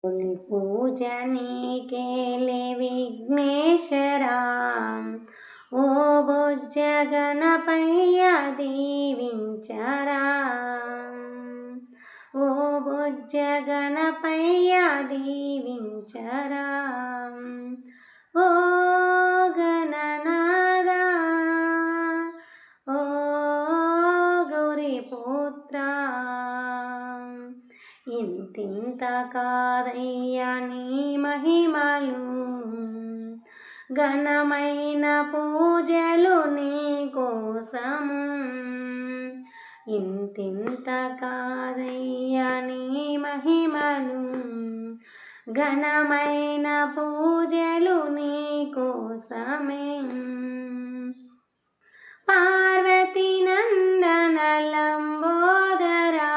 తొలి పూజ నీకేలే విఘ్నేశ్వరా, ఓ బొజ్జ గణపయ్య దీవించరా, ఓ బొజ్జ గణపయ్య దీవించరా, ఓ గణనాదా, ఓ గౌరీపుత్ర, ఇంతింత కాదయ్యా నీ మహిమలు, ఘనమైన పూజలు నీ కోసము, ఇంతింత కాదయ్యా నీ మహిమలు, ఘనమైన పూజలు నీ కోసమే. పార్వతీ నందన లంబోదరా,